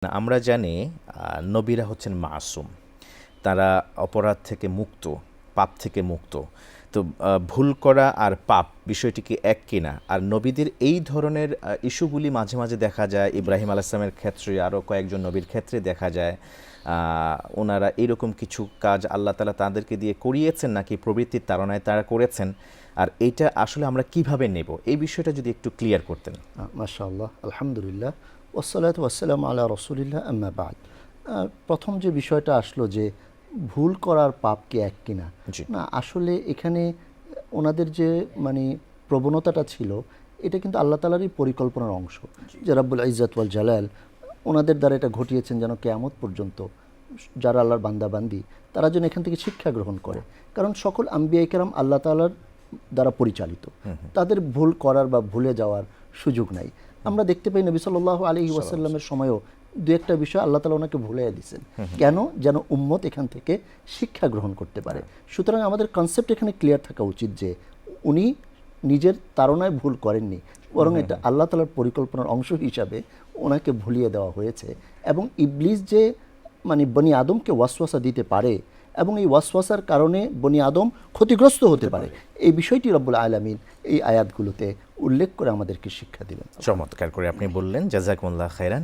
আমরা জানি নবীরা হচ্ছেন মাসুম। তারা অপরাধ থেকে মুক্ত, পাপ থেকে মুক্ত। তো ভুল করা আর পাপ বিষয়টি কি এক কিনা? আর নবীদের এই ধরনের ইস্যুগুলি মাঝে মাঝে দেখা যায় ইব্রাহিম আলাইহিস সালামের ক্ষেত্রে, আরও কয়েকজন নবীর ক্ষেত্রে দেখা যায় ওনারা এইরকম কিছু কাজ আল্লাহ তাআলা তাদেরকে দিয়ে করিয়েছেন নাকি প্রবৃত্তির তাড়নায় তারা করেছেন। আর এইটা আসলে আমরা কিভাবে নেব, এই বিষয়টা যদি একটু ক্লিয়ার করতেন। মাশাআল্লাহ, আলহামদুলিল্লাহ, ওয়াসসালাতু ওয়াসসালামু আলা রাসূলিল্লাহ, আম্মা বা'দ। প্রথম যে বিষয়টা আসলো যে ভুল করার পাপ কি এক কিনা, জি। না আসলে এখানে ওনাদের যে মানে প্রবণতাটা ছিল, এটা কিন্তু আল্লাহ তাআলারই পরিকল্পনার অংশ। যে রাব্বুল ইজ্জাত ওয়াল জালাল ওনাদের দ্বারা এটা ঘটিয়েছেন যেন কিয়ামত পর্যন্ত যারা আল্লাহর বান্দাবান্দি তারা যেন এখান থেকে শিক্ষা গ্রহণ করে। কারণ সকল আম্বিয়া কেরাম আল্লাহ তাআলার দ্বারা পরিচালিত, তাদের ভুল করার বা ভুলে যাওয়ার সুযোগ নাই। আমরা দেখতে পাই নবী সাল্লাল্লাহু আলাইহি ওয়াসাল্লামের সময়ও দু একটা বিষয় আল্লাহ তাআলা ওনাকে ভুলাইয়া দিয়েছেন, কেন? যেন উম্মত এখান থেকে শিক্ষা গ্রহণ করতে পারে। সুতরাং আমাদের কনসেপ্ট এখানে ক্লিয়ার থাকা উচিত যে উনি নিজের তাড়নায় ভুল করেননি, বরং এটা আল্লাহ তাআলার পরিকল্পনার অংশ হিসাবে ওনাকে ভুলিয়ে দেওয়া হয়েছে। এবং ইবলিস যে মানে বনি আদমকে ওয়াসওয়াসা দিতে পারে এবং এই ওয়াসওয়াসার কারণে বনি আদম ক্ষতিগ্রস্ত হতে পারে, এই বিষয়টি রব্বুল আলামিন এই আয়াতগুলোতে উল্লেখ করে আমাদেরকে শিক্ষা দিলেন। চমৎকার করে আপনি বললেন, জাযাকুমুল্লাহ খাইরান।